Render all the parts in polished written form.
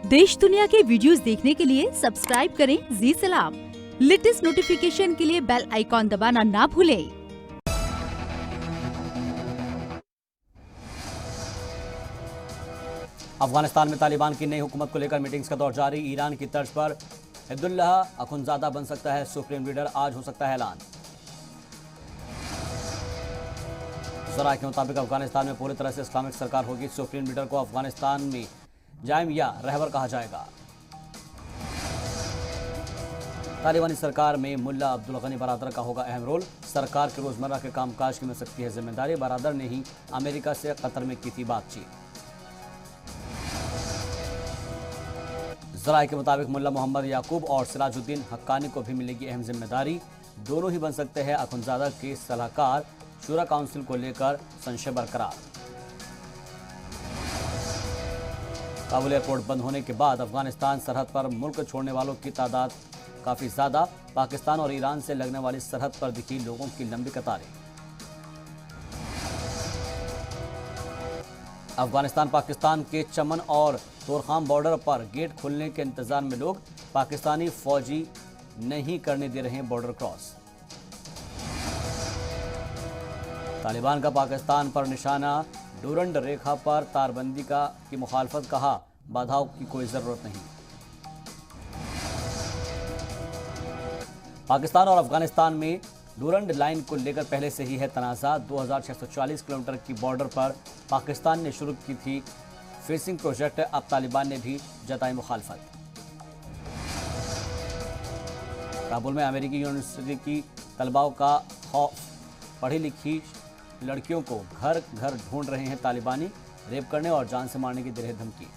देश दुनिया के वीडियोस देखने के लिए सब्सक्राइब करें जी सलाम। लेटेस्ट नोटिफिकेशन के लिए बेल आइकॉन दबाना ना भूलें। अफगानिस्तान में तालिबान की नई हुकूमत को लेकर मीटिंग्स का दौर जारी। ईरान की तर्ज पर अब्दुल्लाह अखुंजादा बन सकता है सुप्रीम लीडर, आज हो सकता है ऐलान। ज़राए के मुताबिक अफगानिस्तान में पूरी तरह से इस्लामिक सरकार होगी। सुप्रीम लीडर को अफगानिस्तान में जाइम या रहबर कहा जाएगा। तालिबानी सरकार में मुल्ला अब्दुल गनी बरादर का होगा अहम रोल। सरकार के रोजमर्रा के कामकाज की मिल सकती है जिम्मेदारी। बरादर ने ही अमेरिका से कतर में की थी बातचीत। ज़राए के मुताबिक मुल्ला मोहम्मद याकूब और सिराजुद्दीन हक्कानी को भी मिलेगी अहम जिम्मेदारी। दोनों ही बन सकते हैं अखुंजादा के सलाहकार। शूरा काउंसिल को लेकर संशय बरकरार। काबुल एयरपोर्ट बंद होने के बाद अफगानिस्तान सरहद पर मुल्क छोड़ने वालों की तादाद काफी ज्यादा। पाकिस्तान और ईरान से लगने वाली सरहद पर दिखी लोगों की लंबी कतारें। अफगानिस्तान पाकिस्तान के चमन और तोरखाम बॉर्डर पर गेट खुलने के इंतजार में लोग। पाकिस्तानी फौजी नहीं करने दे रहे बॉर्डर क्रॉस। तालिबान का पाकिस्तान पर निशाना। डूरंड रेखा पर तारबंदी की मुखालफत, कहा बाधाओं की कोई जरूरत नहीं। पाकिस्तान और अफगानिस्तान में डूरंड लाइन को लेकर पहले से ही है तनाज़ा। 2640 किलोमीटर की बॉर्डर पर पाकिस्तान ने शुरू की थी फेंसिंग प्रोजेक्ट। अब तालिबान ने भी जताई मुखालफत। काबुल में अमेरिकी यूनिवर्सिटी की तलबाओं का खौफ। पढ़ी लिखी लड़कियों को घर घर ढूंढ रहे हैं तालिबानी। रेप करने और जान से मारने की दे रहे धमकी।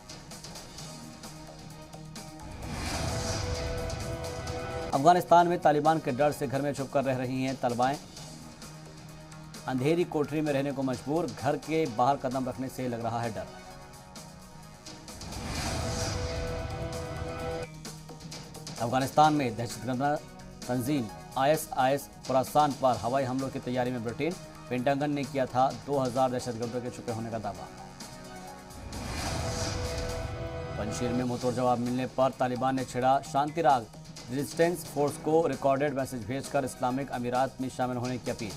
अफगानिस्तान में तालिबान के डर से घर में छुपकर रह रही हैं तलबाएं। अंधेरी कोठरी में रहने को मजबूर। घर के बाहर कदम रखने से लग रहा है डर। अफगानिस्तान में दहशतगर्द तंजीम ISIS खुरासान पर हवाई हमलों की तैयारी में ब्रिटेन। पेंटागन ने किया था 2000 दहशतगर्दों के छुपे होने का दावा। पंजशीर में मुंहतोड़ जवाब मिलने पर तालिबान ने छेड़ा शांति राग। रेजिस्टेंस फोर्स को रिकॉर्डेड मैसेज भेजकर इस्लामिक अमीरात में शामिल होने की अपील।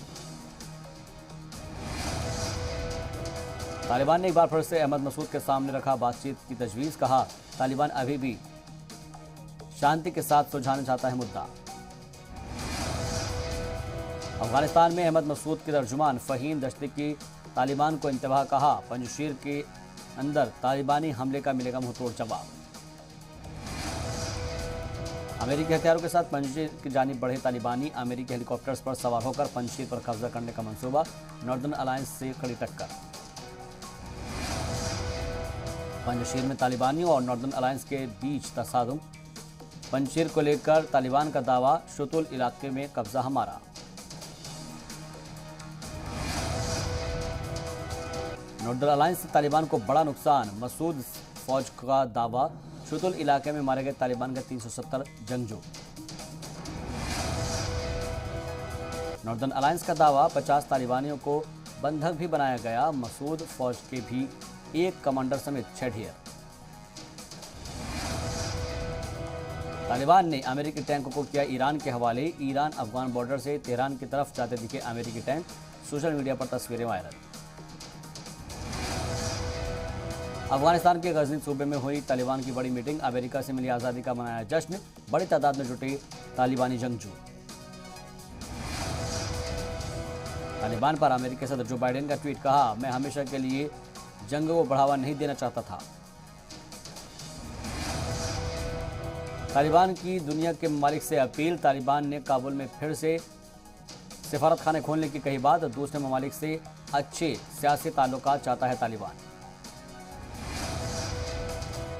तालिबान ने एक बार फिर से अहमद मसूद के सामने रखा बातचीत की तजवीज़, कहा तालिबान अभी भी शांति के साथ सुलझाना चाहता है मुद्दा। अफगानिस्तान में अहमद मसूद के तर्जुमान फ़हीम दश्ती की तालिबान को इंतबाह, कहा पंजशीर के अंदर तालिबानी हमले का मिलेगा मुंहतोड़ जवाब। अमेरिकी हथियारों के साथ पंजशीर की जानिब बढ़े तालिबानी। अमेरिकी हेलीकॉप्टर्स पर सवार होकर पंजशीर पर कब्जा करने का मंसूबा। नॉर्दर्न अलायंस से कड़ी टक्कर। पंजशीर में तालिबानियों और नॉर्दर्न अलायंस के बीच तसादुम। पंजशीर को लेकर तालिबान का दावा, शुतुल इलाके में कब्जा हमारा। नॉर्दर्न अलायंस से तालिबान को बड़ा नुकसान। मसूद फौज का दावा, शुतुल इलाके में मारे गए तालिबान के 370 जंगजू। नॉर्दर्न अलायंस का दावा, 50 तालिबानियों को बंधक भी बनाया गया। मसूद फौज के भी एक कमांडर समेत 6 ढेर। तालिबान ने अमेरिकी टैंकों को किया ईरान के हवाले। ईरान अफगान बॉर्डर से तेहरान की तरफ जाते दिखे अमेरिकी टैंक। सोशल मीडिया पर तस्वीरें वायरल। अफगानिस्तान के गजनी सूबे में हुई तालिबान की बड़ी मीटिंग। अमेरिका से मिली आज़ादी का मनाया जश्न। बड़ी तादाद में जुटे तालिबानी जंगजू। तालिबान पर अमेरिकी सदर जो बाइडेन का ट्वीट, कहा मैं हमेशा के लिए जंग को बढ़ावा नहीं देना चाहता था। तालिबान की दुनिया के ममालिक से अपील। तालिबान ने काबुल में फिर से सिफारत खाने खोलने की कही बात। दूसरे ममालिक से अच्छे सियासी ताल्लुकात चाहता है तालिबान।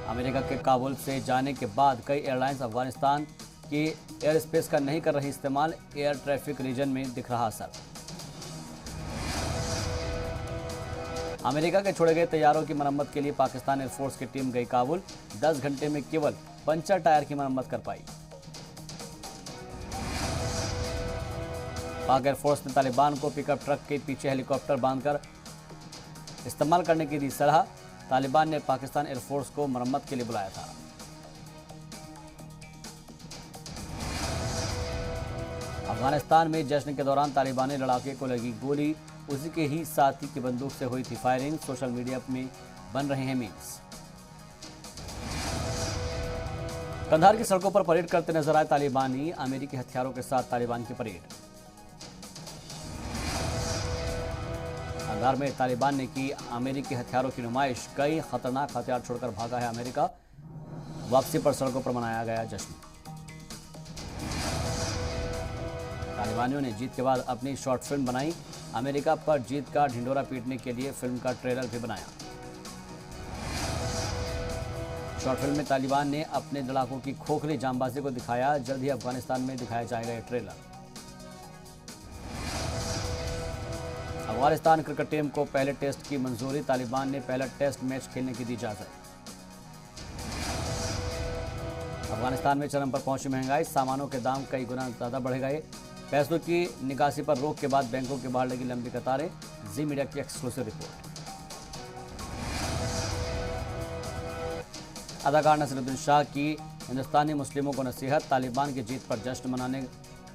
अमेरिका के काबुल से जाने के बाद कई एयरलाइंस अफगानिस्तान के एयर स्पेस का नहीं कर रही इस्तेमाल। एयर ट्रैफिक रीजन में दिख रहा असर। अमेरिका के छोड़े गए तैयारों की मरम्मत के लिए पाकिस्तान एयरफोर्स की टीम गई काबुल। 10 घंटे में केवल पंचर टायर की मरम्मत कर पाई। पाक एयरफोर्स ने तालिबान को पिकअप ट्रक के पीछे हेलीकॉप्टर बांधकर इस्तेमाल करने की दी सलाह। तालिबान ने पाकिस्तान एयरफोर्स को मरम्मत के लिए बुलाया था। अफगानिस्तान में जश्न के दौरान तालिबानी लड़ाके को लगी गोली, उसी के ही साथी की बंदूक से हुई थी फायरिंग। सोशल मीडिया में बन रहे हैं मीम्स। कंधार की सड़कों पर परेड करते नजर आए तालिबानी, अमेरिकी हथियारों के साथ तालिबान की परेड। कंधार में तालिबान ने की अमेरिकी हथियारों की नुमाइश, कई खतरनाक हथियार छोड़कर भागा है अमेरिका। वापसी पर सड़कों पर मनाया गया जश्न। तालिबानियों ने जीत के बाद अपनी शॉर्ट फिल्म बनाई, अमेरिका पर जीत का ढिंढोरा पीटने के लिए फिल्म का ट्रेलर भी बनाया। शॉर्ट फिल्म में तालिबान ने अपने लड़ाकों की खोखली जांबाजी को दिखाया। जल्द ही अफगानिस्तान में दिखाया जाएगा ये ट्रेलर। अफगानिस्तान क्रिकेट टीम को पहले टेस्ट की मंजूरी, तालिबान ने पहला टेस्ट मैच खेलने की दी इजाजत। अफगानिस्तान में चरम पर पहुंची महंगाई, सामानों के दाम कई गुना ज्यादा बढ़ गए। पैसों की निकासी पर रोक के बाद बैंकों के बाहर लगी लंबी कतारें। जी मीडिया की एक्सक्लूसिव रिपोर्ट। अदाकार नसीरुद्दीन शाह की हिंदुस्तानी मुस्लिमों को नसीहत, तालिबान की जीत पर जश्न मनाने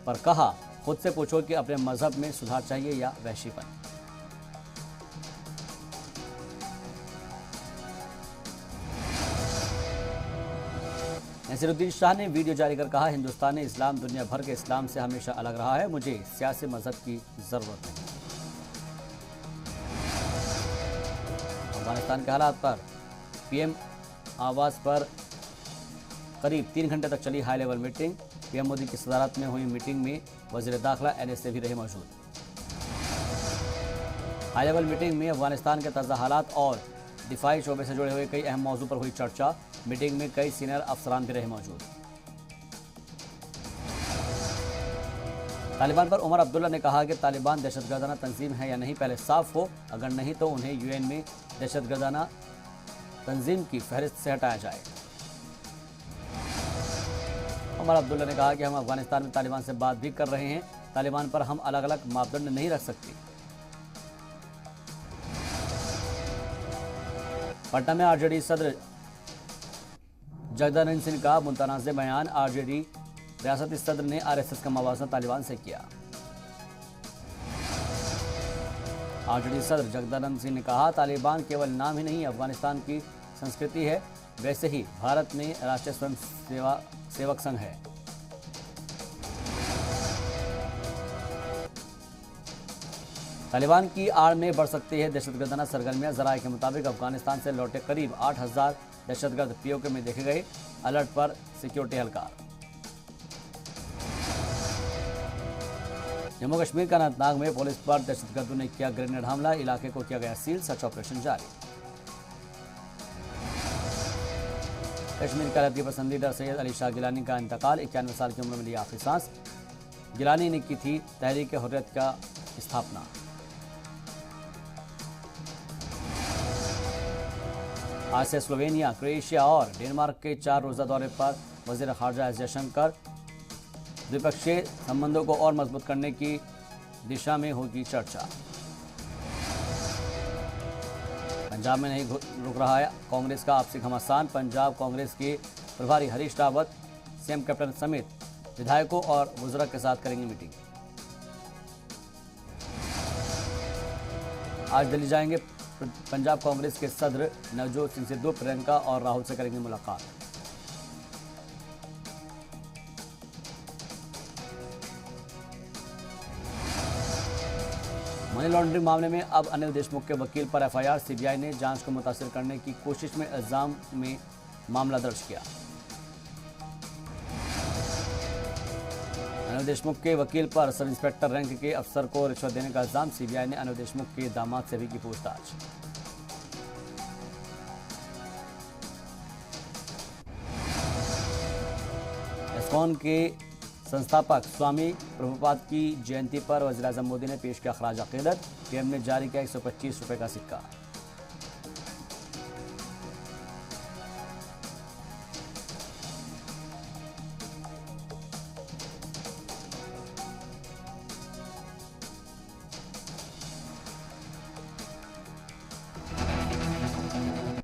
पर कहा, खुद से पूछो कि अपने मजहब में सुधार चाहिए या वैश्वीपन। नसीरुद्दीन शाह ने वीडियो जारी कर कहा, हिंदुस्तान ने इस्लाम दुनिया भर के इस्लाम से हमेशा अलग रहा है, मुझे सियासी मजहब की जरूरत नहीं। अफगानिस्तान के हालात पर पीएम आवास पर करीब 3 घंटे तक चली high level meeting. PM Modi की सदारत में हुई मीटिंग में वजीर दाखिला NSA भी रहे मौजूद। हाई लेवल मीटिंग में अफगानिस्तान के ताज़ा हालात और दिफाई शोबे से जुड़े हुए कई अहम मौजू पर हुई चर्चा। मीटिंग में कई सीनियर अफसरान भी रहे मौजूद। तालिबान पर उमर अब्दुल्ला ने कहा कि तालिबान दहशतगर्दाना तंजीम है या नहीं, पहले साफ हो, अगर नहीं तो उन्हें UN में दहशतगर्दाना तंजीम की फहरिस्त से हटाया जाए। उमर अब्दुल्ला ने कहा कि हम अफगानिस्तान में तालिबान से बात भी कर रहे हैं, तालिबान पर हम अलग अलग मापदंड नहीं रख सकते। पटना में RJD सदर जगदानंद सिंह का मुतनाज़ बयान, RJD रियासती सदर ने RSS का मवाजना तालिबान से किया। RJD सदर जगदानंद सिंह ने कहा, तालिबान केवल नाम ही नहीं अफगानिस्तान की संस्कृति है, वैसे ही भारत में राष्ट्रीय स्वयं सेवक संघ है। तालिबान की आड़ में बढ़ सकती है दहशतगर्दाना सरगर्मियां, जराये के मुताबिक अफगानिस्तान से लौटे करीब 8000 दहशतगर्द POK में देखे गए। अलर्ट पर सिक्योरिटी एहलकार। जम्मू कश्मीर का अनंतनाग में पुलिस पर दहशतगर्दों ने किया ग्रेनेड हमला, इलाके को किया गया सील, सर्च ऑपरेशन जारी। कश्मीर का लतीफ़ पसंद लीडर सैयद अली शाह गिलानी का इंतकाल, 91 साल की उम्र में ली आखिरी सांस। गिलानी ने की थी तहरीक हुर्रियत का स्थापना। आज से स्लोवेनिया, क्रोएशिया और डेनमार्क के 4 रोजा दौरे पर वजीर खारजा एस जयशंकर। द्विपक्षीय संबंधों को और मजबूत करने की दिशा में होगी चर्चा। पंजाब में नहीं रुक रहा है कांग्रेस का आपसी घमासान, पंजाब कांग्रेस के प्रभारी हरीश रावत CM कैप्टन समेत विधायकों और वज़रा के साथ करेंगे मीटिंग। आज दिल्ली जाएंगे पंजाब कांग्रेस के सदर नवजोत सिंह सिद्धू, प्रियंका और राहुल से करेंगे मुलाकात। मनी लॉन्ड्रिंग मामले में अब अनिल देशमुख के वकील पर FIR, CBI ने जांच को मुतासिर करने की कोशिश में इल्जाम में मामला दर्ज किया। अनिल देशमुख के वकील पर सब इंस्पेक्टर रैंक के अफसर को रिश्वत देने का इल्जाम, CBI ने अनिल देशमुख के दामाद से भी की पूछताछ। इस्कॉन के संस्थापक स्वामी प्रभुपाद की जयंती पर वज़ीर-ए-आज़म मोदी ने पेश किया खराज अक़ीदत, PM ने जारी किया 125 रुपये का सिक्का।